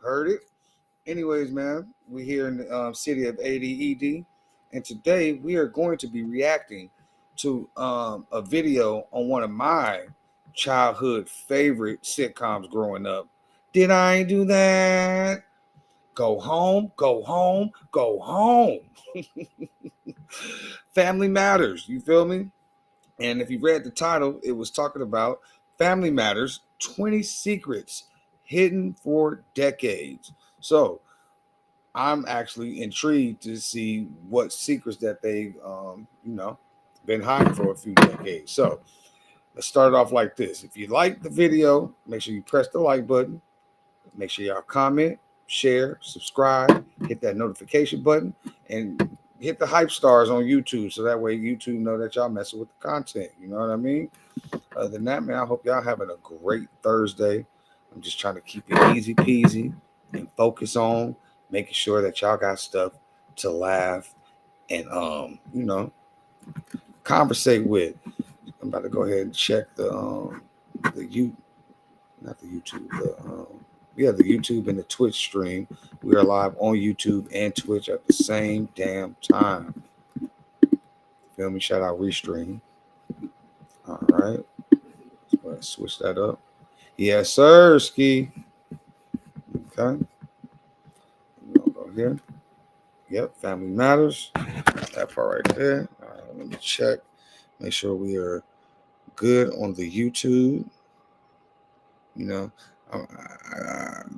heard it. Anyways, man, we're here in the city of ADED, and today we are going to be reacting to a video on one of my childhood favorite sitcoms growing up. Did I do that? Go home, go home, go home. Family Matters, you feel me? And if you read the title, it was talking about Family Matters 20 Secrets Hidden for Decades. So I'm actually intrigued to see what secrets that they've, been hiding for a few decades. So let's start it off like this. If you like the video, make sure you press the like button. Make sure y'all comment, share, subscribe, hit that notification button, and hit the hype stars on YouTube so that way YouTube know that y'all messing with the content. You know what I mean? Other than that, man, I hope y'all having a great Thursday. I'm just trying to keep it easy peasy and focus on making sure that y'all got stuff to laugh and conversate with. I'm about to go ahead and check the YouTube and the Twitch stream. We are live on YouTube and Twitch at the same damn time. Feel me? Shout out Restream. All right. Let's go ahead and switch that up. Yes, sir, Ski. Okay. We'll go here. Yep, Family Matters. That part right there. All right, let me check. Make sure we are good on the YouTube. You know,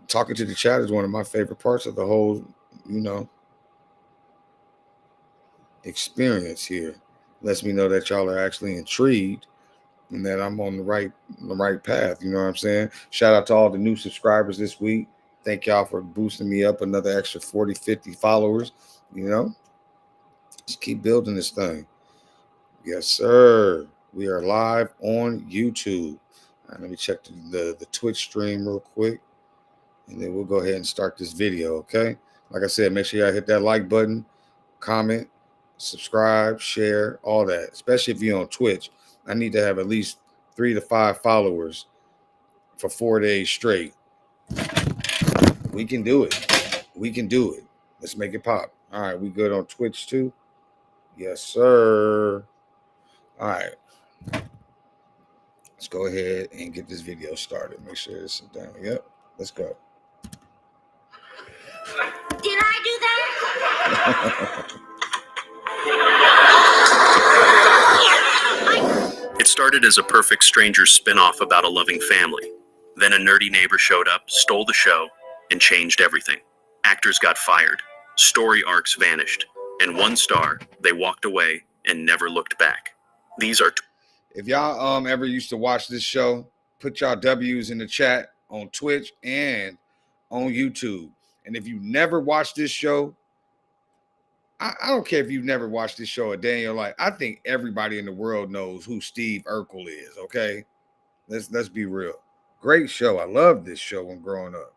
talking to the chat is one of my favorite parts of the whole, experience here. Lets me know that y'all are actually intrigued and that I'm on the right path. You know what I'm saying? Shout out to all the new subscribers this week. Thank y'all for boosting me up another extra 40, 50 followers. Just keep building this thing. Yes, sir. We are live on YouTube. All right, let me check the Twitch stream real quick, and then we'll go ahead and start this video, okay? Like I said, make sure y'all hit that like button, comment, subscribe, share, all that, especially if you're on Twitch. I need to have at least 3 to 5 followers for 4 days straight. We can do it. We can do it. Let's make it pop. All right, we good on Twitch too? Yes, sir. All right. Let's go ahead and get this video started. Make sure it's down. Yep. Let's go. Did I do that? It started as a Perfect Strangers spin-off about a loving family. Then a nerdy neighbor showed up, stole the show, and changed everything. Actors got fired, story arcs vanished, and one star, they walked away and never looked back. These are... If y'all ever used to watch this show, put y'all W's in the chat on Twitch and on YouTube. And if you never watched this show, I don't care if you've never watched this show a day in your life. I think everybody in the world knows who Steve Urkel is, okay? Let's be real. Great show. I loved this show when growing up.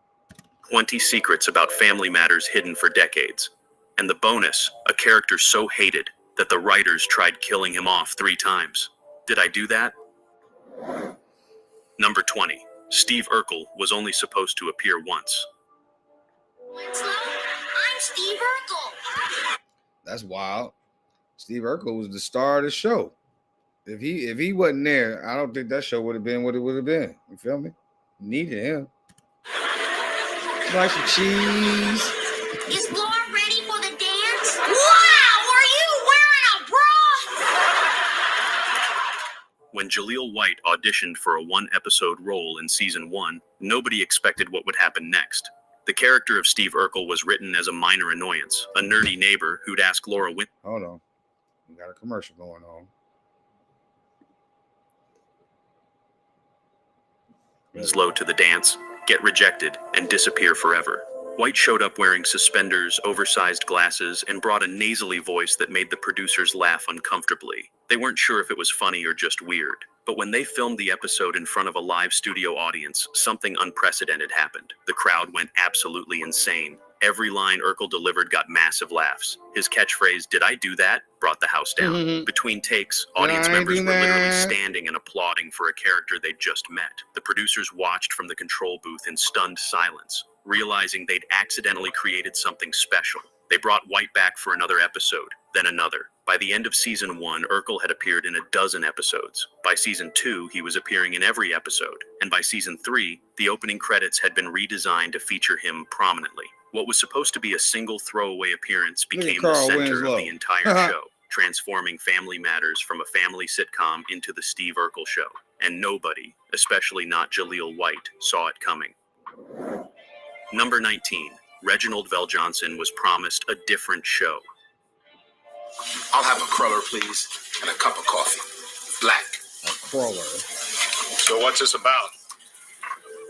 20 secrets about family matters hidden for decades. And the bonus, a character so hated that the writers tried killing him off 3 times. Did I do that? Number 20. Steve Urkel was only supposed to appear once. Winslow, I'm Steve Urkel. That's wild. Steve Urkel was the star of the show. If he wasn't there, I don't think that show would have been what it would have been. You feel me? Needed him. Like some cheese. Is Laura ready for the dance? Wow, are you wearing a bra? When Jaleel White auditioned for a 1-episode role in season 1, nobody expected what would happen next. The character of Steve Urkel was written as a minor annoyance, a nerdy neighbor who'd ask Laura Hold on. We got a commercial going on. Winslow to the dance, get rejected, and disappear forever. White showed up wearing suspenders, oversized glasses, and brought a nasally voice that made the producers laugh uncomfortably. They weren't sure if it was funny or just weird. But when they filmed the episode in front of a live studio audience, something unprecedented happened. The crowd went absolutely insane. Every line Urkel delivered got massive laughs. His catchphrase, "Did I do that?" brought the house down. Mm-hmm. Between takes, audience members were literally standing and applauding for a character they'd just met. The producers watched from the control booth in stunned silence. realizing they'd accidentally created something special. They brought White back for another episode, then another. By the end of season 1, Urkel had appeared in a dozen episodes. By season 2, he was appearing in every episode. And by season 3, the opening credits had been redesigned to feature him prominently. What was supposed to be a single throwaway appearance became the center of the entire show, transforming Family Matters from a family sitcom into the Steve Urkel show. And nobody, especially not Jaleel White, saw it coming. Number 19. Reginald VelJohnson was promised a different show. I'll have a cruller, please, and a cup of coffee. Black. A cruller. So what's this about?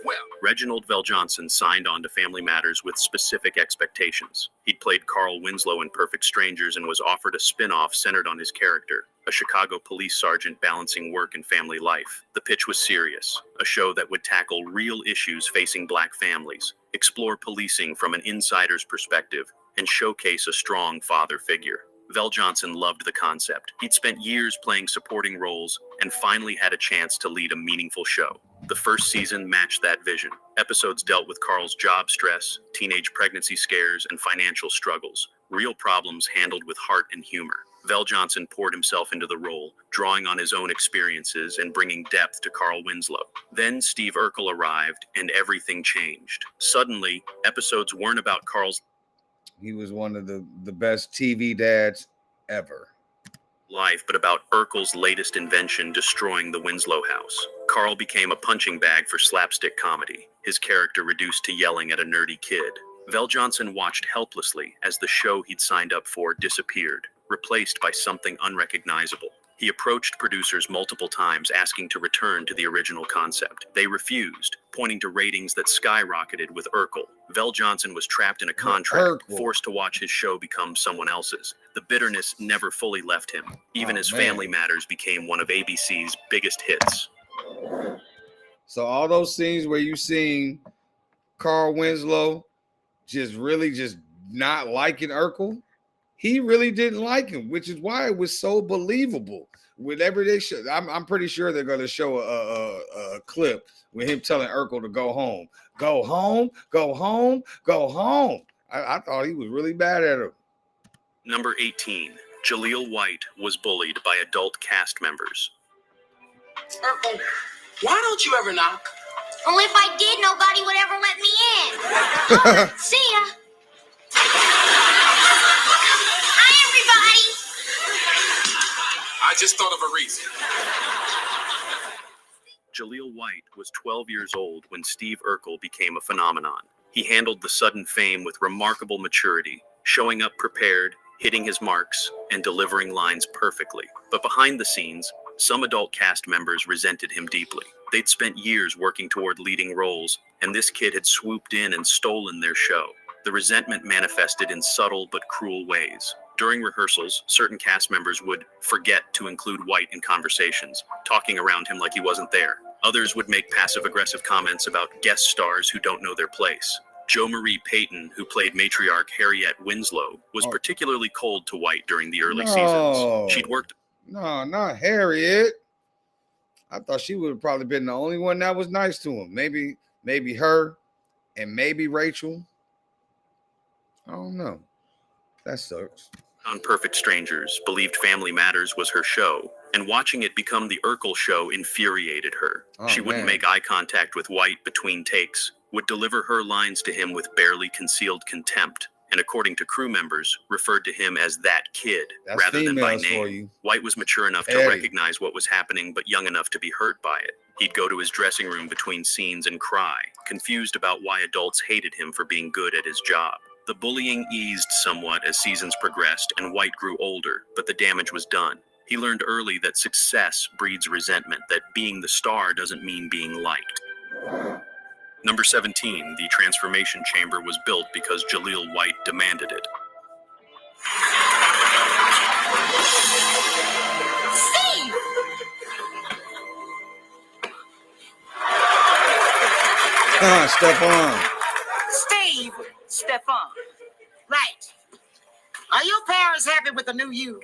Well, Reginald VelJohnson signed on to Family Matters with specific expectations. He'd played Carl Winslow in Perfect Strangers and was offered a spin-off centered on his character, a Chicago police sergeant balancing work and family life. The pitch was serious, a show that would tackle real issues facing Black families, explore policing from an insider's perspective, and showcase a strong father figure. VelJohnson loved the concept. He'd spent years playing supporting roles and finally had a chance to lead a meaningful show. The first season matched that vision. Episodes dealt with Carl's job stress, teenage pregnancy scares, and financial struggles, real problems handled with heart and humor. VelJohnson poured himself into the role, drawing on his own experiences and bringing depth to Carl Winslow. Then Steve Urkel arrived, and everything changed. Suddenly, episodes weren't about Carl's He was one of the best TV dads ever. life, but about Urkel's latest invention, destroying the Winslow house. Carl became a punching bag for slapstick comedy, his character reduced to yelling at a nerdy kid. VelJohnson watched helplessly as the show he'd signed up for disappeared, replaced by something unrecognizable. He approached producers multiple times asking to return to the original concept. They refused, pointing to ratings that skyrocketed with Urkel. VelJohnson was trapped in a contract, forced to watch his show become someone else's. The bitterness never fully left him. Even as Family Matters became one of ABC's biggest hits. So all those scenes where you seen Carl Winslow just not liking Urkel, he really didn't like him, which is why it was so believable. Whenever they show, I'm pretty sure they're going to show a clip with him telling Urkel to go home. Go home, go home, go home. I thought he was really bad at him. Number 18. Jaleel White was bullied by adult cast members. Urkel, why don't you ever knock? Well, if I did, nobody would ever let me in. Oh, see ya. Hi, everybody. I just thought of a reason. Jaleel White was 12 years old when Steve Urkel became a phenomenon. He handled the sudden fame with remarkable maturity, showing up prepared, hitting his marks, and delivering lines perfectly. But behind the scenes, some adult cast members resented him deeply. They'd spent years working toward leading roles, and this kid had swooped in and stolen their show. The resentment manifested in subtle but cruel ways. During rehearsals, certain cast members would forget to include White in conversations, talking around him like he wasn't there. Others would make passive-aggressive comments about guest stars who don't know their place. Jo Marie Payton, who played matriarch Harriet Winslow, was particularly cold to White during the early seasons. She'd worked... No, not Harriet. I thought she would have probably been the only one that was nice to him. Maybe her and maybe Rachel. I don't know. That sucks. On Perfect Strangers, believed Family Matters was her show, and watching it become the Urkel show infuriated her. She wouldn't make eye contact with White between takes, would deliver her lines to him with barely concealed contempt, and according to crew members, referred to him as that kid rather than by name. White was mature enough to recognize what was happening, but young enough to be hurt by it. He'd go to his dressing room between scenes and cry, confused about why adults hated him for being good at his job. The bullying eased somewhat as seasons progressed and White grew older, but the damage was done. He learned early that success breeds resentment, that being the star doesn't mean being liked. Number 17, the transformation chamber was built because Jaleel White demanded it. Steve! Stefan. Steve, Stefan. Right. Are your parents happy with the new you?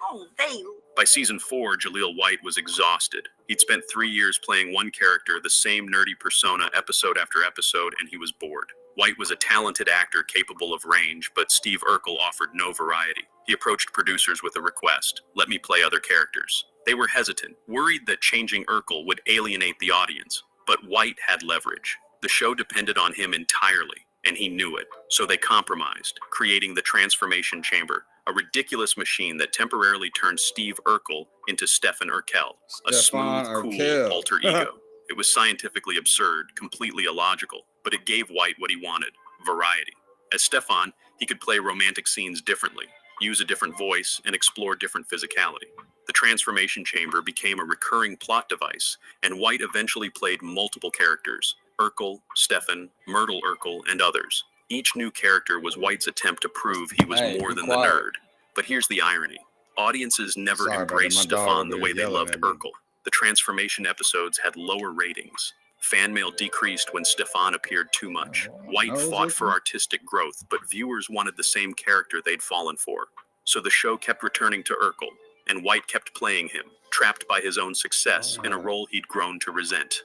Oh, they... By season 4, Jaleel White was exhausted. He'd spent 3 years playing one character, the same nerdy persona, episode after episode, and he was bored. White was a talented actor capable of range, but Steve Urkel offered no variety. He approached producers with a request: let me play other characters. They were hesitant, worried that changing Urkel would alienate the audience, but White had leverage. The show depended on him entirely, and he knew it, so they compromised, creating the Transformation Chamber, a ridiculous machine that temporarily turned Steve Urkel into Stefan Urkel, a smooth, Stefan cool Urkel. alter ego. It was scientifically absurd, completely illogical, but it gave White what he wanted: variety. As Stefan, he could play romantic scenes differently, use a different voice, and explore different physicality. The Transformation Chamber became a recurring plot device, and White eventually played multiple characters: Urkel, Stefan, Myrtle Urkel, and others. Each new character was White's attempt to prove he was Hey, more be than quiet. the nerd. But here's the irony. Audiences never Sorry about that. embraced My dog Stefan over the here way they yelling loved at me. Urkel. The transformation episodes had lower ratings. Fan mail decreased when Stefan appeared too much. White no, fought it's for okay. artistic growth, but viewers wanted the same character they'd fallen for. So the show kept returning to Urkel, and White kept playing him, trapped by his own success in a role he'd grown to resent.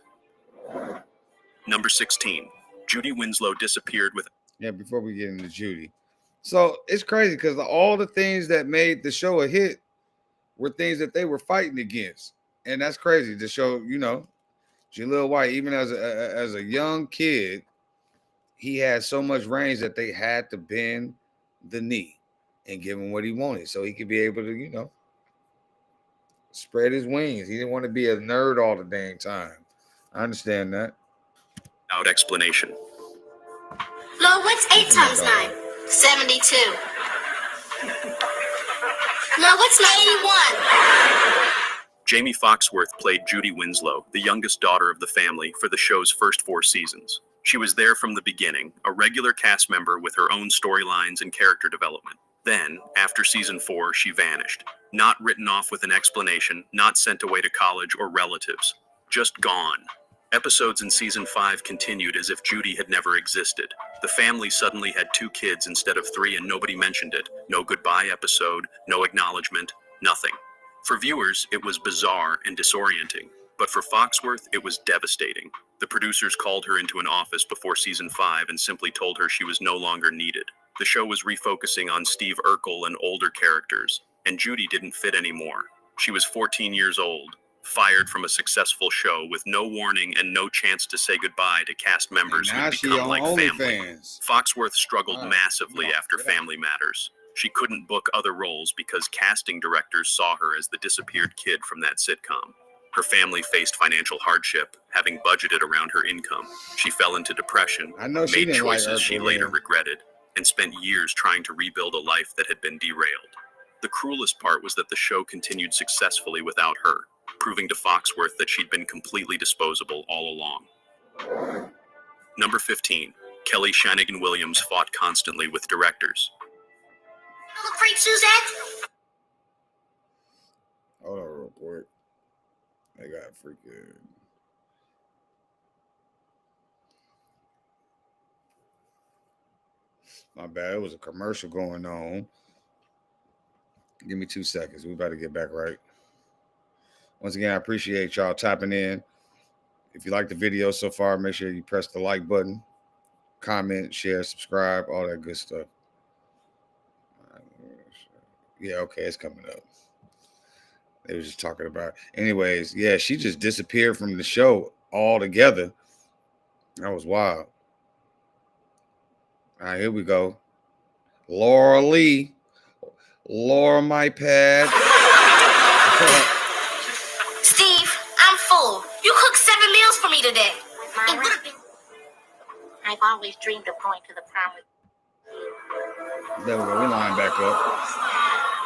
Number 16. Judy Winslow disappeared with... Yeah, before we get into Judy. So it's crazy because all the things that made the show a hit were things that they were fighting against. And that's crazy to show, Jaleel White, even as a young kid, he had so much range that they had to bend the knee and give him what he wanted so he could be able to, spread his wings. He didn't want to be a nerd all the dang time. I understand that. Without explanation. Lo, what's 8 times 9? 72. Lo, what's 91? Jamie Foxworth played Judy Winslow, the youngest daughter of the family, for the show's first 4 seasons. She was there from the beginning, a regular cast member with her own storylines and character development. Then, after season 4, she vanished. Not written off with an explanation, not sent away to college or relatives. Just gone. Episodes in season 5 continued as if Judy had never existed. The family suddenly had 2 kids instead of 3 and nobody mentioned it. No goodbye episode, no acknowledgement, nothing. For viewers, it was bizarre and disorienting, but for Foxworth, it was devastating. The producers called her into an office before season 5 and simply told her she was no longer needed. The show was refocusing on Steve Urkel and older characters, and Judy didn't fit anymore. She was 14 years old, fired from a successful show with no warning and no chance to say goodbye to cast members And now who'd she become on like family. OnlyFans. Foxworth struggled massively Get out, after get out. Family Matters. She couldn't book other roles because casting directors saw her as the disappeared kid from that sitcom. Her family faced financial hardship, having budgeted around her income. She fell into depression, I know she made didn't like choices she Urkel later then. regretted, and spent years trying to rebuild a life that had been derailed. The cruelest part was that the show continued successfully without her, proving to Foxworth that she'd been completely disposable all along. Number 15. Kelly Shanigan Williams fought constantly with directors. Little creep, Suzette? Hold on real quick. I got freaking... My bad. It was a commercial going on. Give me 2 seconds. We about to get back right. Once again, I appreciate y'all tapping in. If you like the video so far, make sure you press the like button, comment, share, subscribe, all that good stuff. Yeah, okay, it's coming up. They were just talking about. Anyways, yeah, she just disappeared from the show altogether. That was wild. All right, here we go. Laura Lee. Laura, my pad. Steve, I'm full. You cooked 7 meals for me today. It would have been. I've always dreamed of going to the prom with There we go. We line back up.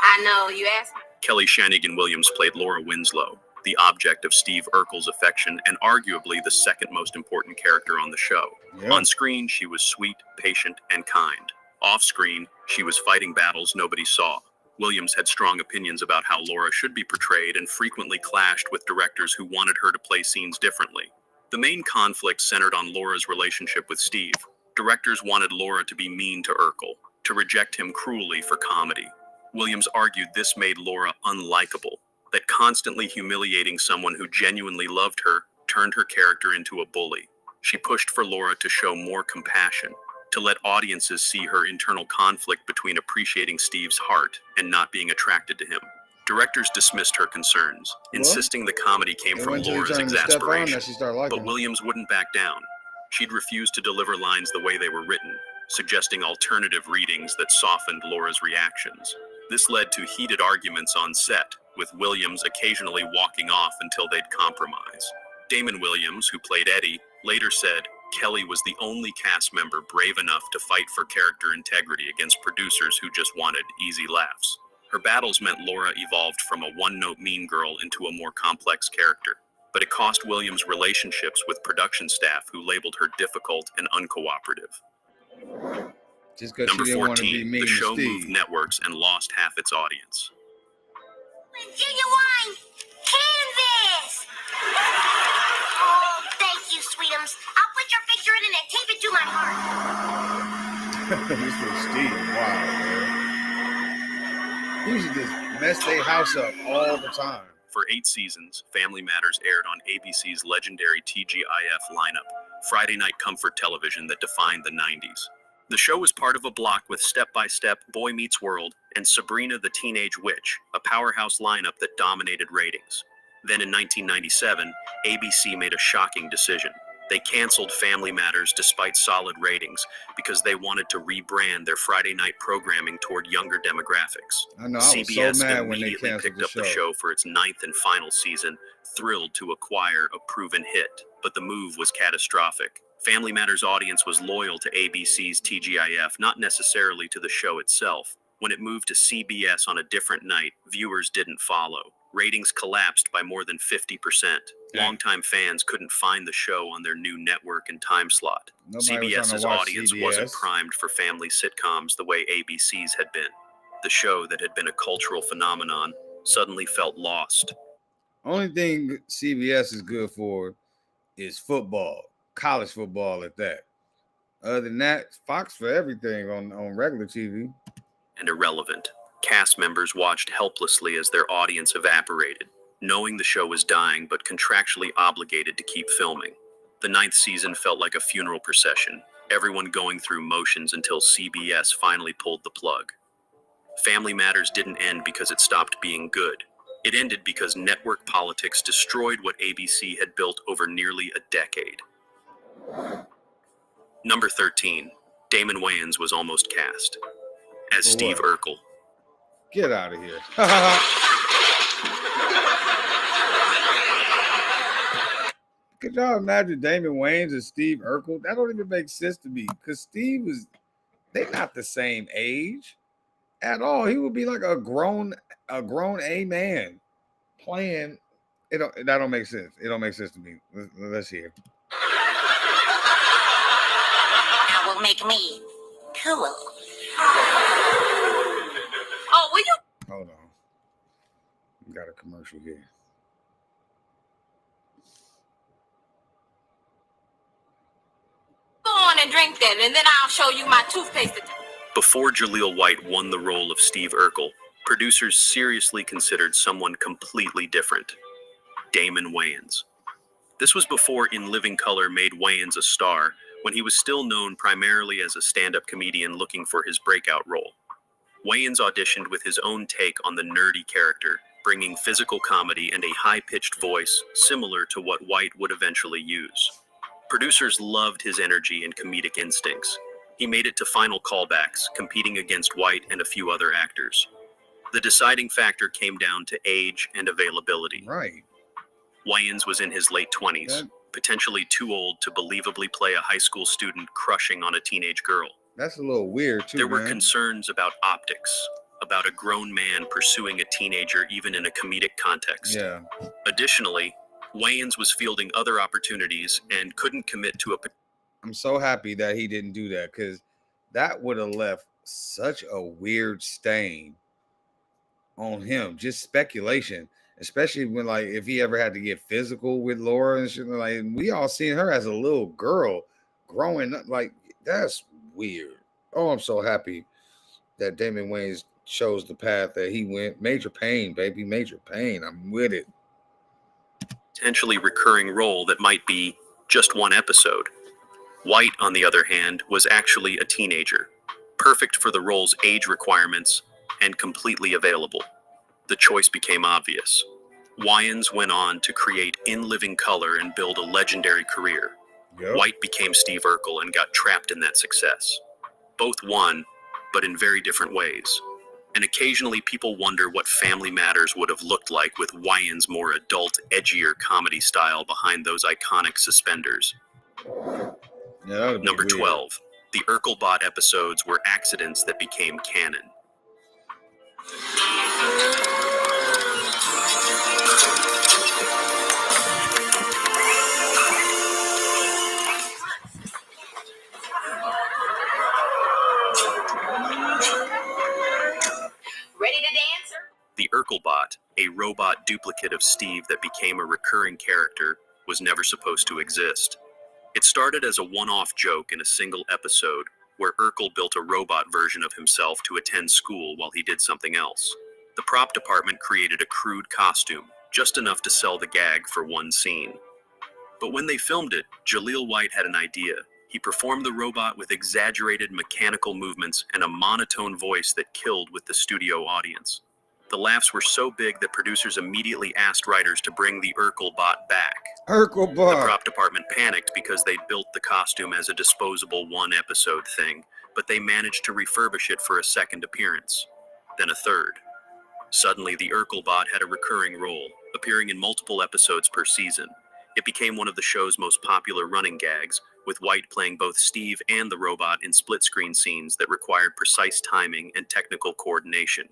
I know, you asked me. Kelly Shanigan Williams played Laura Winslow, the object of Steve Urkel's affection and arguably the second most important character on the show. Yeah. On screen, she was sweet, patient, and kind. Off screen, she was fighting battles nobody saw. Williams had strong opinions about how Laura should be portrayed and frequently clashed with directors who wanted her to play scenes differently. The main conflict centered on Laura's relationship with Steve. Directors wanted Laura to be mean to Urkel, to reject him cruelly for comedy. Williams argued this made Laura unlikable, that constantly humiliating someone who genuinely loved her turned her character into a bully. She pushed for Laura to show more compassion, to let audiences see her internal conflict between appreciating Steve's heart and not being attracted to him. Directors dismissed her concerns, insisting the comedy came from Laura's exasperation. But Williams wouldn't back down. She'd refuse to deliver lines the way they were written, suggesting alternative readings that softened Laura's reactions. This led to heated arguments on set, with Williams occasionally walking off until they'd compromise. Damon Williams, who played Eddie, later said Kelly was the only cast member brave enough to fight for character integrity against producers who just wanted easy laughs. Her battles meant Laura evolved from a one-note mean girl into a more complex character, but it cost Williams relationships with production staff who labeled her difficult and uncooperative. Number 14, the show moved networks and lost half its audience. Genuine canvas! Oh, thank you, sweetums. I'll put your picture in and tape it to my heart. This was Steve. Wow, man. He used to just mess their house up all the time. For 8 seasons, Family Matters aired on ABC's legendary TGIF lineup, Friday night comfort television that defined the 90s. The show was part of a block with Step by Step, Boy Meets World, and Sabrina the Teenage Witch, a powerhouse lineup that dominated ratings. Then in 1997, ABC made a shocking decision. They canceled Family Matters despite solid ratings because they wanted to rebrand their Friday night programming toward younger demographics. I know, I was CBS so mad immediately when they picked up the show for its 9th and final season, thrilled to acquire a proven hit, but the move was catastrophic. Family Matters' audience was loyal to ABC's TGIF, not necessarily to the show itself. When it moved to CBS on a different night, viewers didn't follow. Ratings collapsed by more than 50%. Longtime fans couldn't find the show on their new network and time slot. CBS's audience wasn't primed for family sitcoms the way ABC's had been. The show that had been a cultural phenomenon suddenly felt lost. Only thing CBS is good for is football, college football at that. Other than that, Fox for everything on regular TV. And irrelevant. Cast members watched helplessly as their audience evaporated, knowing the show was dying but contractually obligated to keep filming. The 9th season felt like a funeral procession, everyone going through motions until CBS finally pulled the plug. Family Matters didn't end because it stopped being good. It ended because network politics destroyed what ABC had built over nearly a decade. Number 13, Damon Wayans was almost cast as Steve Urkel. Get out of here. Could y'all imagine Damon Wayans and Steve Urkel? That don't even make sense to me because they're not the same age at all. He would be like a grown A man playing. That don't make sense. It don't make sense to me. Let's hear. That will make me cool. Oh, will you? Hold on. We got a commercial here. Go on and drink that, and then I'll show you my toothpaste. Before Jaleel White won the role of Steve Urkel, producers seriously considered someone completely different, Damon Wayans. This was before In Living Color made Wayans a star, when he was still known primarily as a stand-up comedian looking for his breakout role. Wayans auditioned with his own take on the nerdy character, bringing physical comedy and a high-pitched voice similar to what White would eventually use. Producers loved his energy and comedic instincts. He made it to final callbacks, competing against White and a few other actors. The deciding factor came down to age and availability. Right. Wayans was in his late 20s, potentially too old to believably play a high school student crushing on a teenage girl. That's a little weird, too, There were concerns about optics, about a grown man pursuing a teenager even in a comedic context. Yeah. Additionally, Wayans was fielding other opportunities and couldn't commit to a... I'm so happy that he didn't do that because that would have left such a weird stain on him. Just speculation, especially when, like, if he ever had to get physical with Laura and shit. Like, we all seen her as a little girl growing up. Like, that's weird. Oh, I'm so happy that Damon Wayans chose the path that he went. Major pain, baby, major pain. I'm with it. Potentially recurring role that might be just one episode. White, on the other hand, was actually a teenager, perfect for the role's age requirements and completely available. The choice became obvious. Wayans went on to create In Living Color and build a legendary career. Yep. White became Steve Urkel and got trapped in that success. Both won, but in very different ways. And occasionally people wonder what Family Matters would have looked like with Wayans' more adult, edgier comedy style behind those iconic suspenders. Yeah, that would be Number weird. 12. The Urkelbot episodes were accidents that became canon. Ready to dance? The Urkelbot, a robot duplicate of Steve that became a recurring character, was never supposed to exist. It started as a one-off joke in a single episode where Urkel built a robot version of himself to attend school while he did something else. The prop department created a crude costume, just enough to sell the gag for one scene. But when they filmed it, Jaleel White had an idea. He performed the robot with exaggerated mechanical movements and a monotone voice that killed with the studio audience. The laughs were so big that producers immediately asked writers to bring the Urkelbot back. The Urkelbot. prop department panicked because they'd built the costume as a disposable one-episode thing, but they managed to refurbish it for a second appearance, then a third. Suddenly, the Urkelbot had a recurring role, appearing in multiple episodes per season. It became one of the show's most popular running gags, with White playing both Steve and the robot in split-screen scenes that required precise timing and technical coordination.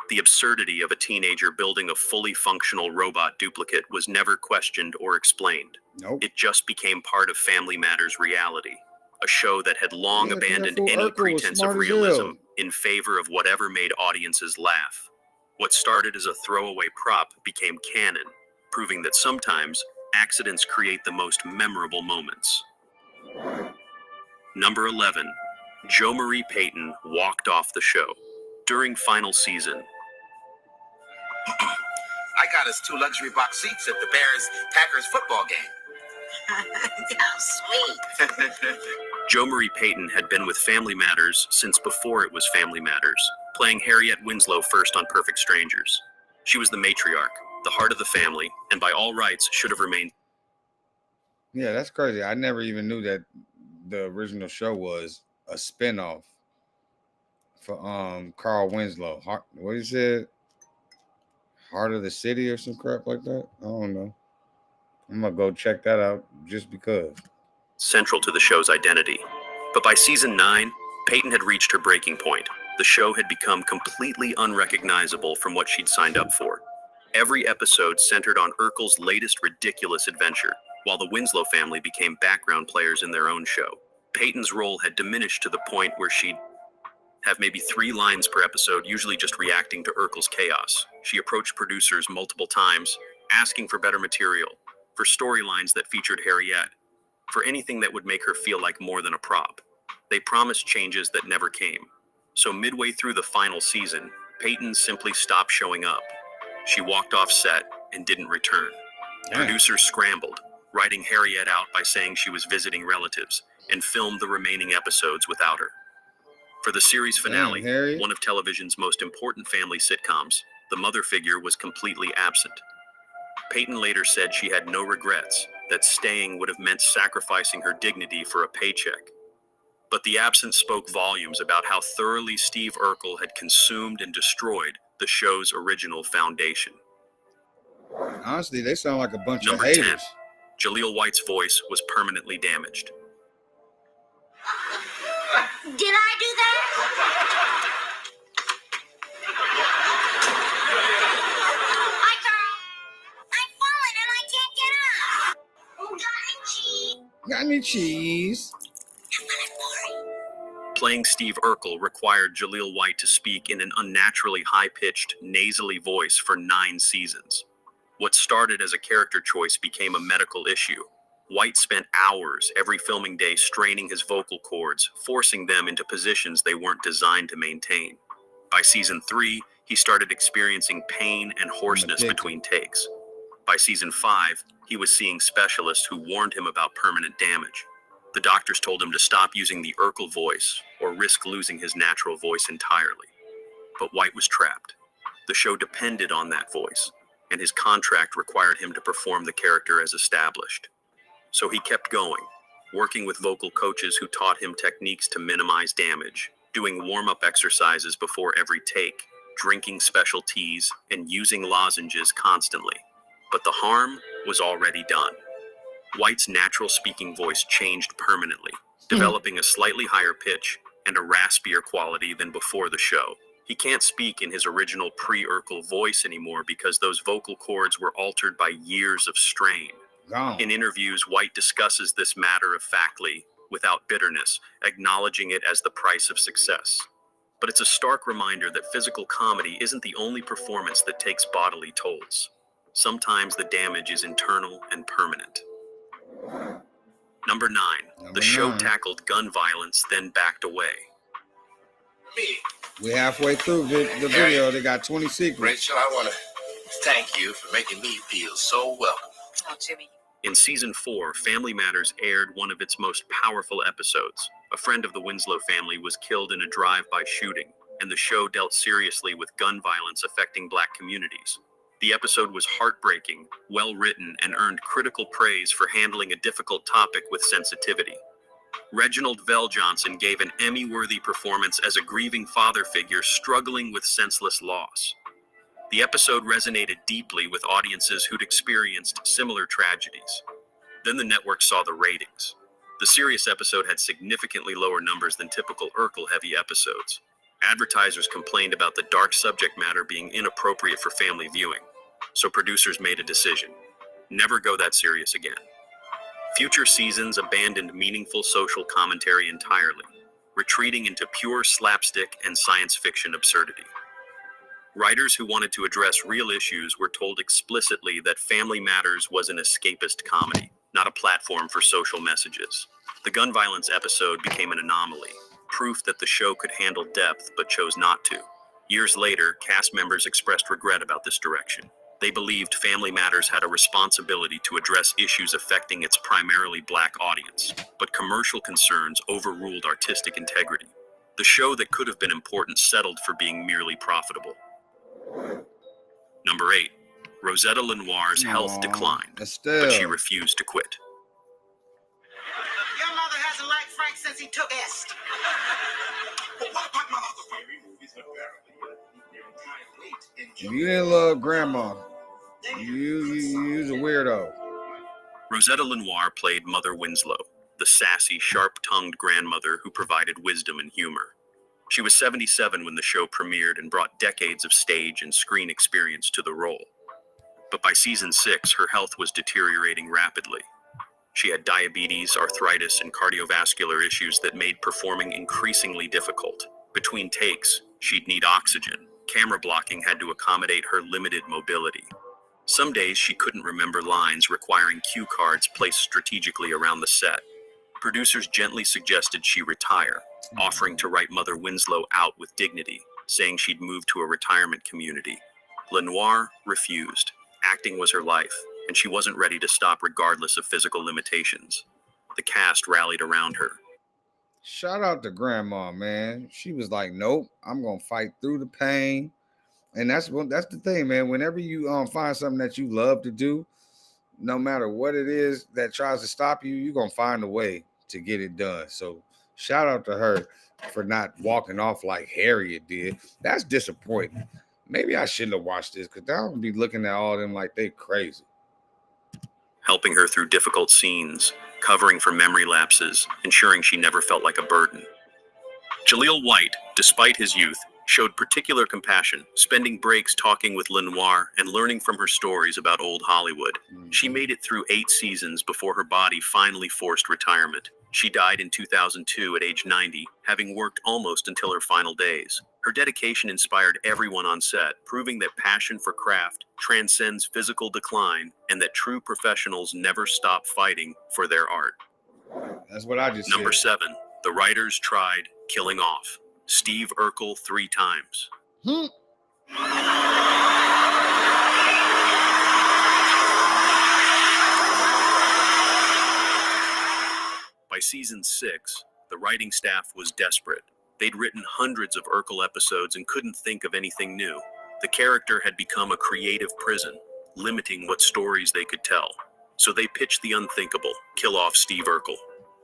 The absurdity of a teenager building a fully functional robot duplicate was never questioned or explained. Nope. It just became part of Family Matters reality, a show that had long Yeah, abandoned that fool any Urkel was pretense of smart as realism hell. in favor of whatever made audiences laugh. What started as a throwaway prop became canon, proving that sometimes accidents create the most memorable moments. Number 11. Jo Marie Payton walked off the show. During final season, I got us 2 luxury box seats at the Bears-Packers football game. How sweet. Jo Marie Payton had been with Family Matters since before it was Family Matters, playing Harriet Winslow first on Perfect Strangers. She was the matriarch, the heart of the family, and by all rights should have remained. Yeah, that's crazy. I never even knew that the original show was a spinoff for Carl Winslow. What he said? Heart of the City or some crap like that. I don't know. I'm gonna go check that out just because. Central to the show's identity. But by season 9, Peyton had reached her breaking point. The show had become completely unrecognizable from what she'd signed up for. Every episode centered on Urkel's latest ridiculous adventure, while the Winslow family became background players in their own show. Peyton's role had diminished to the point where she'd have maybe 3 lines per episode, usually just reacting to Urkel's chaos. She approached producers multiple times, asking for better material, for storylines that featured Harriet, for anything that would make her feel like more than a prop. They promised changes that never came. So midway through the final season, Peyton simply stopped showing up. She walked off set and didn't return. Damn. Producers scrambled, writing Harriet out by saying she was visiting relatives, and filmed the remaining episodes without her. For the series finale, Damn, Harriet. one of television's most important family sitcoms, the mother figure was completely absent. Peyton later said she had no regrets, that staying would have meant sacrificing her dignity for a paycheck. But the absence spoke volumes about how thoroughly Steve Urkel had consumed and destroyed the show's original foundation. Honestly, they sound like a bunch Number of 10. haters. Jaleel White's voice was permanently damaged. Did I do that? Hi, Carl. I'm falling and I can't get up. Oh, got any cheese? Got any cheese? Playing Steve Urkel required Jaleel White to speak in an unnaturally high-pitched, nasally voice for 9 seasons. What started as a character choice became a medical issue. White spent hours every filming day straining his vocal cords, forcing them into positions they weren't designed to maintain. By season 3, he started experiencing pain and hoarseness addicted. between takes. By season 5, he was seeing specialists who warned him about permanent damage. The doctors told him to stop using the Urkel voice or risk losing his natural voice entirely. But White was trapped. The show depended on that voice, and his contract required him to perform the character as established. So he kept going, working with vocal coaches who taught him techniques to minimize damage, doing warm-up exercises before every take, drinking special teas, and using lozenges constantly. But the harm was already done. White's natural speaking voice changed permanently, developing a slightly higher pitch and a raspier quality than before the show. He can't speak in his original pre-Urkel voice anymore because those vocal cords were altered by years of strain. Gone. In interviews, White discusses this matter-of-factly, without bitterness, acknowledging it as the price of success. But it's a stark reminder that physical comedy isn't the only performance that takes bodily tolls. Sometimes the damage is internal and permanent. Number 9. The show tackled gun violence, then backed away. Me, We halfway through the video. They got 20 secrets. Rachel, I want to thank you for making me feel so welcome. Oh, Jimmy. In Season 4, Family Matters aired one of its most powerful episodes. A friend of the Winslow family was killed in a drive-by shooting, and the show dealt seriously with gun violence affecting Black communities. The episode was heartbreaking, well-written, and earned critical praise for handling a difficult topic with sensitivity. Reginald VelJohnson gave an Emmy-worthy performance as a grieving father figure struggling with senseless loss. The episode resonated deeply with audiences who'd experienced similar tragedies. Then the network saw the ratings. The serious episode had significantly lower numbers than typical Urkel-heavy episodes. Advertisers complained about the dark subject matter being inappropriate for family viewing, so producers made a decision: never go that serious again. Future seasons abandoned meaningful social commentary entirely, retreating into pure slapstick and science fiction absurdity. Writers who wanted to address real issues were told explicitly that Family Matters was an escapist comedy, not a platform for social messages. The gun violence episode became an anomaly, proof that the show could handle depth but chose not to. Years later, cast members expressed regret about this direction. They believed Family Matters had a responsibility to address issues affecting its primarily Black audience, but commercial concerns overruled artistic integrity. The show that could have been important settled for being merely profitable. Number 8. Rosetta Lenoir's health declined, but she refused to quit. Your mother hasn't liked Frank since he took Est. But what about my other favorite movies? If you didn't love Grandma, you's a weirdo. Rosetta Lenoir played Mother Winslow, the sassy, sharp-tongued grandmother who provided wisdom and humor. She was 77 when the show premiered and brought decades of stage and screen experience to the role. But by season 6, her health was deteriorating rapidly. She had diabetes, arthritis, and cardiovascular issues that made performing increasingly difficult. Between takes, she'd need oxygen. Camera blocking had to accommodate her limited mobility. Some days she couldn't remember lines, requiring cue cards placed strategically around the set. Producers gently suggested she retire, offering to write Mother Winslow out with dignity, saying she'd move to a retirement community. Lenoir refused. Acting was her life, and she wasn't ready to stop regardless of physical limitations. The cast rallied around her. Shout out to Grandma, man. She was like, nope, I'm gonna fight through the pain. And that's the thing, man. Whenever you find something that you love to do, no matter what it is that tries to stop you, you're gonna find a way to get it done. So shout out to her for not walking off like Harriet did. That's disappointing. Maybe I shouldn't have watched this, because I would be looking at all of them like they crazy. Helping her through difficult scenes, covering for memory lapses, ensuring she never felt like a burden. Jaleel White, despite his youth, showed particular compassion, spending breaks talking with Lenoir and learning from her stories about old Hollywood. She made it through 8 seasons before her body finally forced retirement. She died in 2002 at age 90, having worked almost until her final days. Her dedication inspired everyone on set, proving that passion for craft transcends physical decline and that true professionals never stop fighting for their art. That's what I just Number said. 7. The writers tried killing off Steve Urkel 3 times. By By season 6, the writing staff was desperate. They'd written hundreds of Urkel episodes and couldn't think of anything new. The character had become a creative prison, limiting what stories they could tell. So they pitched the unthinkable, kill off Steve Urkel.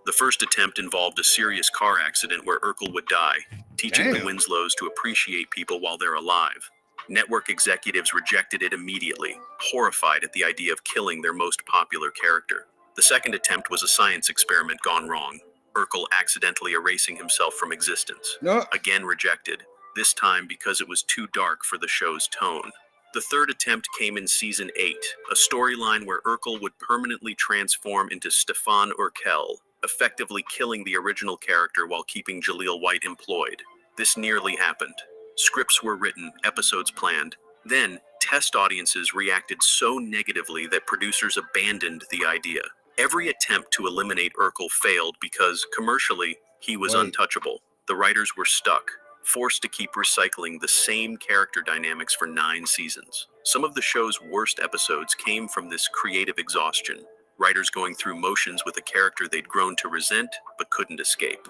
The first attempt involved a serious car accident where Urkel would die, teaching the Winslows to appreciate people while they're alive. Network executives rejected it immediately, horrified at the idea of killing their most popular character. The second attempt was a science experiment gone wrong, Urkel accidentally erasing himself from existence. No. Again rejected, this time because it was too dark for the show's tone. The third attempt came in season 8, a storyline where Urkel would permanently transform into Stefan Urkel, effectively killing the original character while keeping Jaleel White employed. This nearly happened. Scripts were written, episodes planned. Then, test audiences reacted so negatively that producers abandoned the idea. Every attempt to eliminate Urkel failed because, commercially, he was untouchable. The writers were stuck, forced to keep recycling the same character dynamics for 9 seasons. Some of the show's worst episodes came from this creative exhaustion, writers going through motions with a character they'd grown to resent but couldn't escape.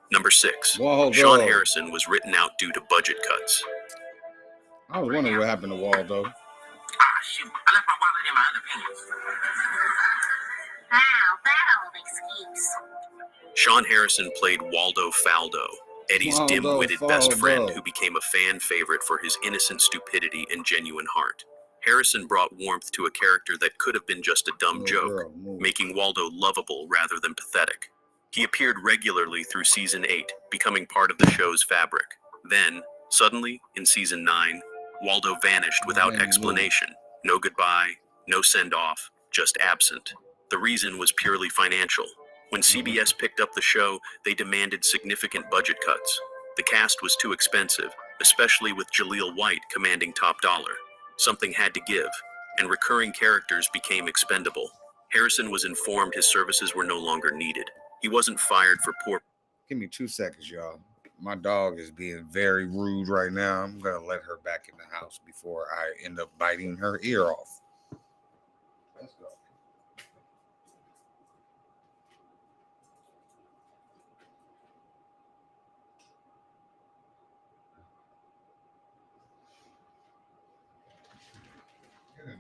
Number 6. Waldo. Sean Harrison was written out due to budget cuts. I was wondering what happened to Waldo. Ah, shoot. I left my wallet in my underpants. Wow, that old excuse. Sean Harrison played Waldo Faldo, Eddie's Waldo dim-witted best Faldo. friend who became a fan favorite for his innocent stupidity and genuine heart. Harrison brought warmth to a character that could have been just a dumb joke, making Waldo lovable rather than pathetic. He appeared regularly through season 8, becoming part of the show's fabric. Then, suddenly, in season 9, Waldo vanished without explanation. No goodbye, no send-off, just absent. The reason was purely financial. When CBS picked up the show, they demanded significant budget cuts. The cast was too expensive, especially with Jaleel White commanding top dollar. Something had to give, and recurring characters became expendable. Harrison was informed his services were no longer needed. He wasn't fired for poor... Give me 2 seconds, y'all. My dog is being very rude right now. I'm going to let her back in the house before I end up biting her ear off. Let's go. Get in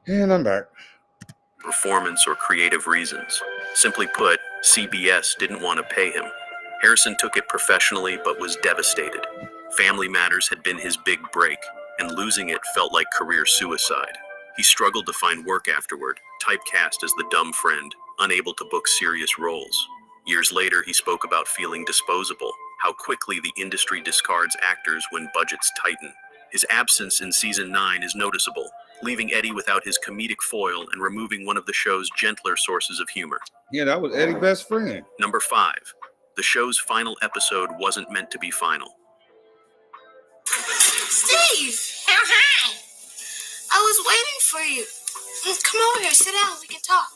there. And I'm back. performance or creative reasons. Simply put, CBS didn't want to pay him. Harrison took it professionally but was devastated. Family Matters had been his big break, and losing it felt like career suicide. He struggled to find work afterward, typecast as the dumb friend, unable to book serious roles. Years later, he spoke about feeling disposable, how quickly the industry discards actors when budgets tighten. His absence in season 9 is noticeable, leaving Eddie without his comedic foil and removing one of the show's gentler sources of humor. Yeah, that was Eddie's best friend. Number 5. The show's final episode wasn't meant to be final. Steve! Oh, hi. I was waiting for you. Come over here, sit down, we can talk.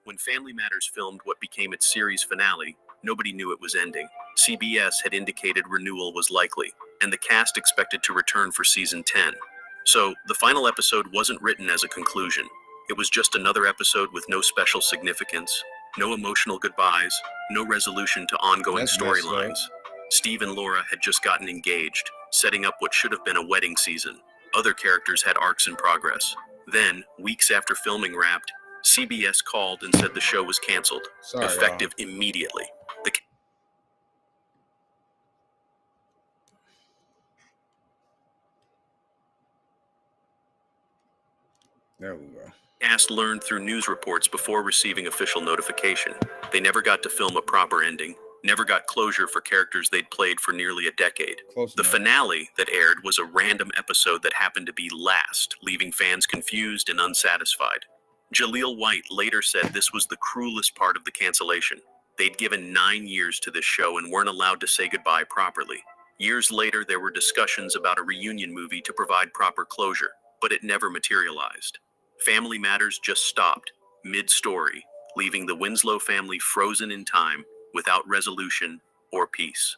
When Family Matters filmed what became its series finale, nobody knew it was ending. CBS had indicated renewal was likely, and the cast expected to return for season 10. So, the final episode wasn't written as a conclusion. It was just another episode with no special significance, no emotional goodbyes, no resolution to ongoing storylines. Steve and Laura had just gotten engaged, setting up what should have been a wedding season. Other characters had arcs in progress. Then, weeks after filming wrapped, CBS called and said the show was canceled, effective immediately. There we go. Cast learned through news reports before receiving official notification. They never got to film a proper ending, never got closure for characters they'd played for nearly a decade. The finale that aired was a random episode that happened to be last, leaving fans confused and unsatisfied. Jaleel White later said this was the cruelest part of the cancellation. They'd given 9 years to this show and weren't allowed to say goodbye properly. Years later, there were discussions about a reunion movie to provide proper closure, but it never materialized. Family Matters just stopped mid-story, leaving the Winslow family frozen in time without resolution or peace.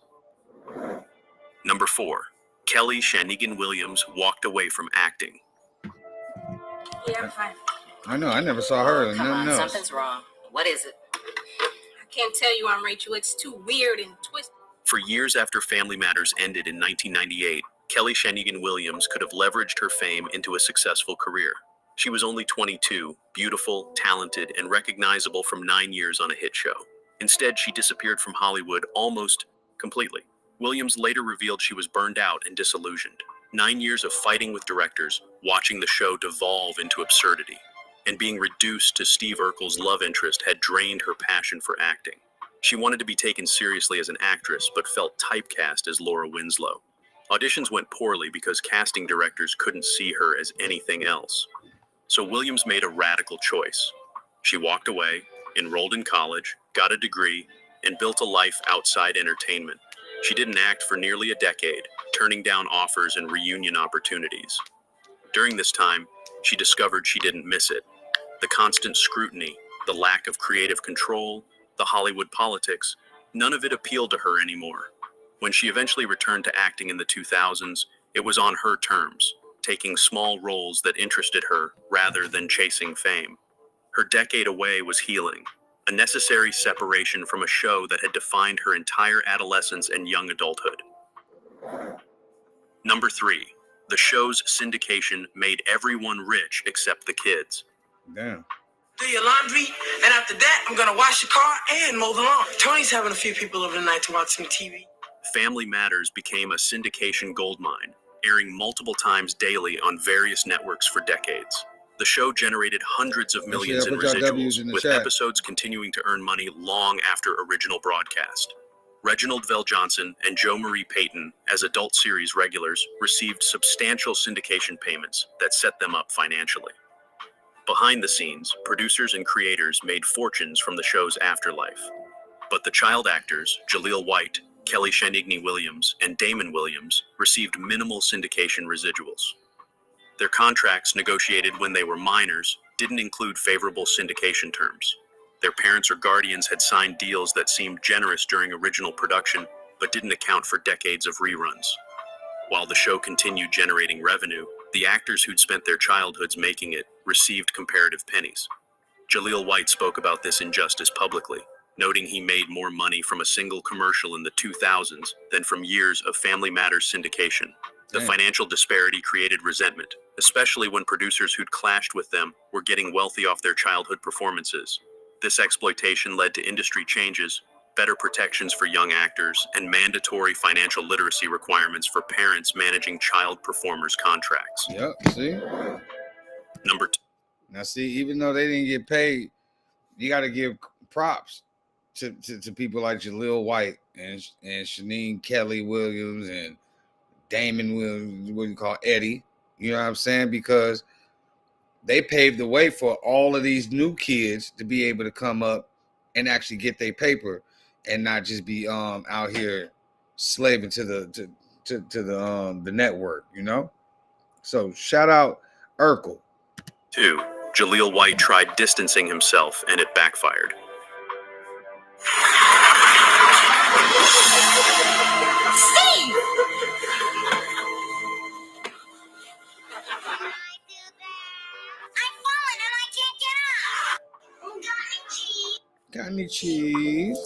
Number 4. Kelly Shanigan Williams walked away from acting. Yeah, I'm fine. I know. I never saw her. Oh, Or come nothing on, else. something's wrong. What is it? I can't tell you, Rachel. It's too weird and twisted. For years after Family Matters ended in 1998, Kelly Shanigan Williams could have leveraged her fame into a successful career. She was only 22, beautiful, talented, and recognizable from 9 years on a hit show. Instead, she disappeared from Hollywood almost completely. Williams later revealed she was burned out and disillusioned. 9 years of fighting with directors, watching the show devolve into absurdity, and being reduced to Steve Urkel's love interest had drained her passion for acting. She wanted to be taken seriously as an actress, but felt typecast as Laura Winslow. Auditions went poorly because casting directors couldn't see her as anything else. So Williams made a radical choice. She walked away, enrolled in college, got a degree, and built a life outside entertainment. She didn't act for nearly a decade, turning down offers and reunion opportunities. During this time, she discovered she didn't miss it. The constant scrutiny, the lack of creative control, the Hollywood politics, none of it appealed to her anymore. When she eventually returned to acting in the 2000s, it was on her terms, taking small roles that interested her rather than chasing fame. Her decade away was healing, a necessary separation from a show that had defined her entire adolescence and young adulthood. Number 3. The show's syndication made everyone rich except the kids. Damn. Do your laundry, and after that, I'm gonna wash your car and mow the lawn. Tony's having a few people over tonight to watch some TV. Family Matters became a syndication goldmine, airing multiple times daily on various networks for decades. The show generated hundreds of millions in put y'all W's residuals, in the with chat. episodes continuing to earn money long after original broadcast. Reginald Vell Johnson and Jo Marie Payton, as adult series regulars, received substantial syndication payments that set them up financially. Behind the scenes, producers and creators made fortunes from the show's afterlife. But the child actors, Jaleel White, Kelly Shanigan Williams, and Damon Williams, received minimal syndication residuals. Their contracts, negotiated when they were minors, didn't include favorable syndication terms. Their parents or guardians had signed deals that seemed generous during original production, but didn't account for decades of reruns. While the show continued generating revenue, the actors who'd spent their childhoods making it received comparative pennies. Jaleel White spoke about this injustice publicly, noting he made more money from a single commercial in the 2000s than from years of Family Matters syndication. The financial disparity created resentment, especially when producers who'd clashed with them were getting wealthy off their childhood performances. This exploitation led to industry changes, better protections for young actors, and mandatory financial literacy requirements for parents managing child performers' contracts. Yep. See? Number 2. Now, see, even though they didn't get paid, you got to give props to people like Jaleel White and Shaneen Kelly Williams and Damon Williams, what you call Eddie. You know what I'm saying? Because they paved the way for all of these new kids to be able to come up and actually get their paper and not just be out here slaving to the network, you know? So shout out Urkel. 2. Jaleel White tried distancing himself, and it backfired. Steve! I'm falling and I can't get up. Got any cheese?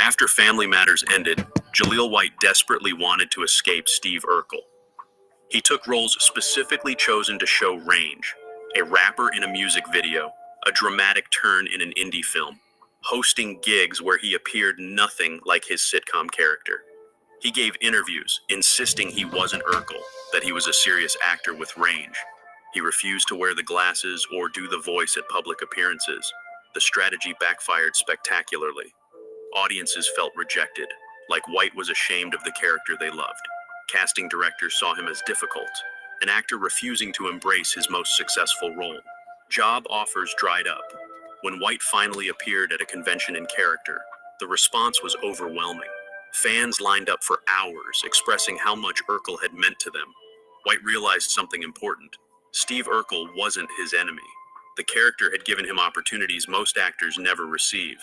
After Family Matters ended, Jaleel White desperately wanted to escape Steve Urkel. He took roles specifically chosen to show range: a rapper in a music video, a dramatic turn in an indie film, hosting gigs where he appeared nothing like his sitcom character. He gave interviews insisting he wasn't Urkel, that he was a serious actor with range. He refused to wear the glasses or do the voice at public appearances. The strategy backfired spectacularly. Audiences felt rejected, like White was ashamed of the character they loved. Casting directors saw him as difficult, an actor refusing to embrace his most successful role. Job offers dried up. When White finally appeared at a convention in character, the response was overwhelming. Fans lined up for hours, expressing how much Urkel had meant to them. White realized something important. Steve Urkel wasn't his enemy. The character had given him opportunities most actors never receive.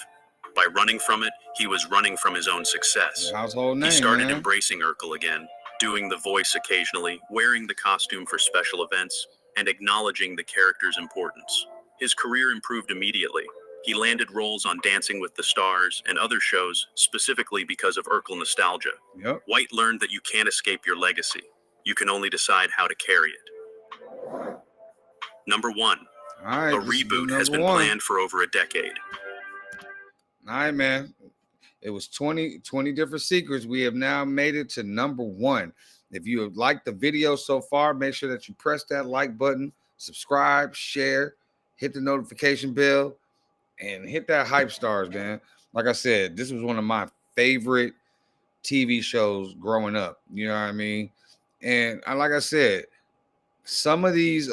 By running from it, he was running from his own success. Household name, He started man. embracing Urkel again, doing the voice occasionally, wearing the costume for special events, and acknowledging the character's importance. His career improved immediately. He landed roles on Dancing with the Stars and other shows specifically because of Urkel nostalgia. Yep. White learned that you can't escape your legacy. You can only decide how to carry it. Number 1. All right. A reboot has been planned for over a decade. All right, man. It was 20 different secrets. We have now made it to number 1. If you have liked the video so far, make sure that you press that like button, subscribe, share, hit the notification bell, and hit that hype stars, man. Like I said, this was one of my favorite TV shows growing up. You know what I mean? And like I said, some of these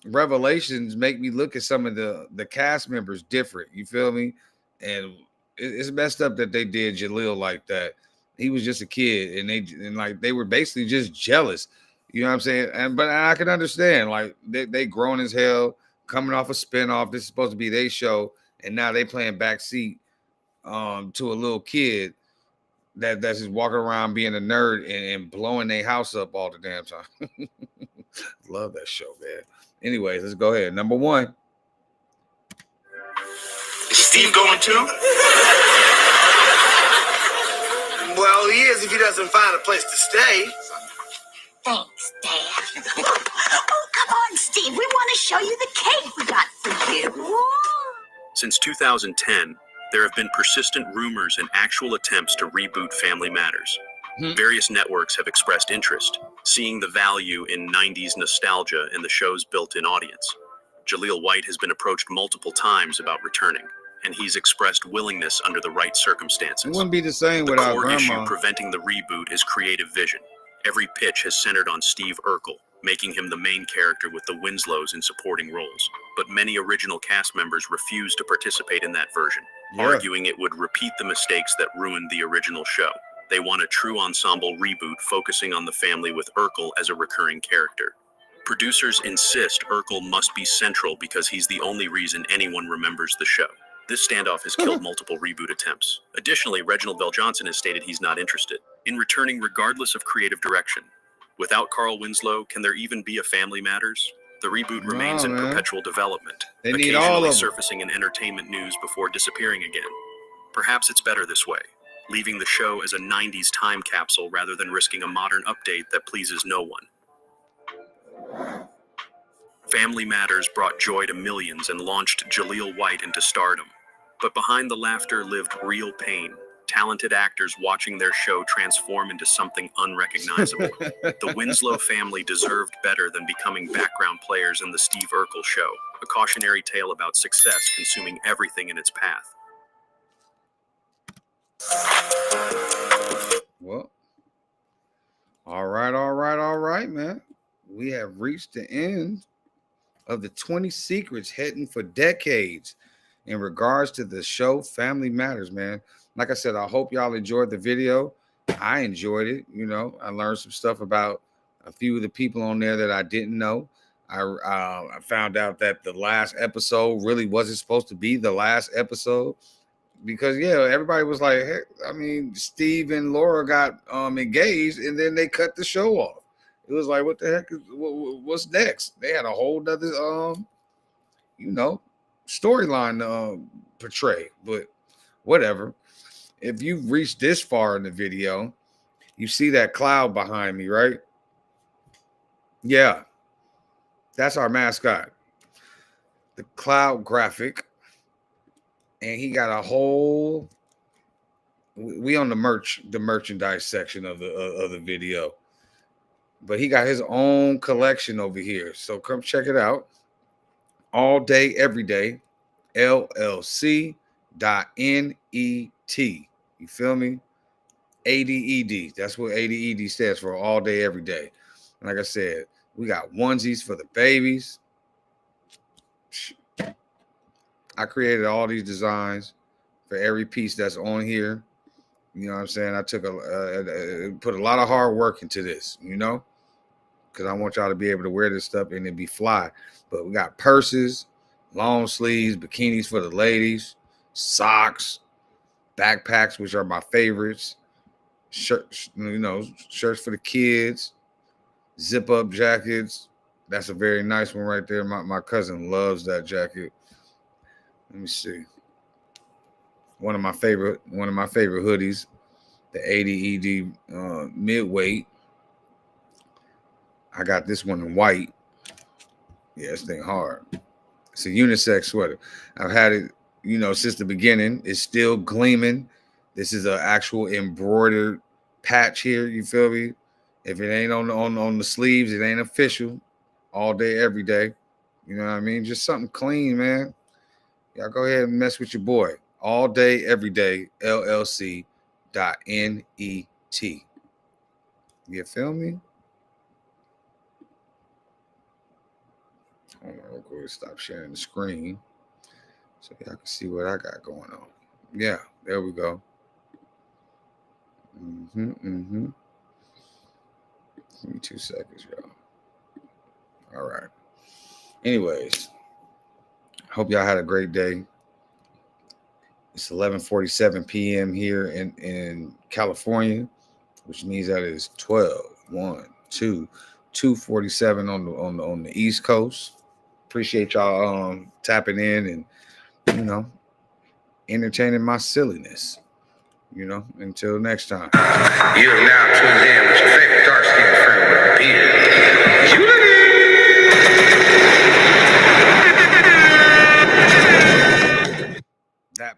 revelations make me look at some of the cast members different. You feel me? And it's messed up that they did Jaleel like that. He was just a kid, and they were basically just jealous. You know what I'm saying? But I can understand, like they grown as hell, coming off a spinoff. This is supposed to be their show, and now they playing backseat to a little kid that's just walking around being a nerd and blowing their house up all the damn time. Love that show, man. Anyways, let's go ahead. Number 1. Is Steve going too? Well, he is if he doesn't find a place to stay. Thanks, Dad. Oh, come on, Steve. We want to show you the cake we got for you. Since 2010, there have been persistent rumors and actual attempts to reboot Family Matters. Various networks have expressed interest, seeing the value in 90s nostalgia and the show's built-in audience. Jaleel White has been approached multiple times about returning, and he's expressed willingness under the right circumstances. It wouldn't be the same The without core grandma. issue preventing the reboot is creative vision. Every pitch has centered on Steve Urkel, making him the main character with the Winslows in supporting roles. But many original cast members refuse to participate in that version, arguing it would repeat the mistakes that ruined the original show. They want a true ensemble reboot focusing on the family with Urkel as a recurring character. Producers insist Urkel must be central because he's the only reason anyone remembers the show. This standoff has killed multiple reboot attempts. Additionally, Reginald VelJohnson has stated he's not interested in returning regardless of creative direction. Without Carl Winslow, can there even be a Family Matters? The reboot remains in perpetual development, They need all occasionally of them. surfacing in entertainment news before disappearing again. Perhaps it's better this way, leaving the show as a 90s time capsule rather than risking a modern update that pleases no one. Family Matters brought joy to millions and launched Jaleel White into stardom. But behind the laughter lived real pain. Talented actors watching their show transform into something unrecognizable. The Winslow family deserved better than becoming background players in the Steve Urkel show, a cautionary tale about success consuming everything in its path. Well, all right, man. We have reached the end of the 20 secrets hidden for decades in regards to the show Family Matters, man. Like I said, I hope y'all enjoyed the video. I enjoyed it. You know, I learned some stuff about a few of the people on there that I didn't know. I found out that the last episode really wasn't supposed to be the last episode because, yeah, everybody was like, hey, I mean, Steve and Laura got engaged and then they cut the show off. It was like, what the heck? What's next? They had a whole nother, storyline to portray, but whatever. If you've reached this far in the video, you see that cloud behind me, right? Yeah, that's our mascot, the cloud graphic, and he got a whole. We on the merchandise section of the video, but he got his own collection over here. So come check it out. All day, every day, LLC.net. You feel me? ADED. That's what ADED stands for. All day, every day. And like I said, we got onesies for the babies. I created all these designs for every piece that's on here. You know what I'm saying? I took put a lot of hard work into this, you know? because I want y'all to be able to wear this stuff and it be fly. But we got purses, long sleeves, bikinis for the ladies, socks, backpacks, which are my favorites, shirts, shirts for the kids, zip up jackets. That's a very nice one right there. My cousin loves that jacket. Let me see. One of my favorite hoodies, the 80 ED midweight. I got this one in white. Yeah, this thing hard. It's a unisex sweater. I've had it, since the beginning. It's still gleaming. This is an actual embroidered patch here. You feel me? If it ain't on the sleeves, it ain't official. All day, every day. You know what I mean? Just something clean, man. Y'all go ahead and mess with your boy. All day, every day. LLC.net. You feel me? Hold on, real quick. Stop sharing the screen so y'all can see what I got going on. Yeah, there we go. Give me 2 seconds, y'all. All right. Anyways, hope y'all had a great day. It's 11:47 p.m. here in California, which means that is 2:47 on the East Coast. Appreciate y'all tapping in and entertaining my silliness. Until next time. You have now tuned in with your favorite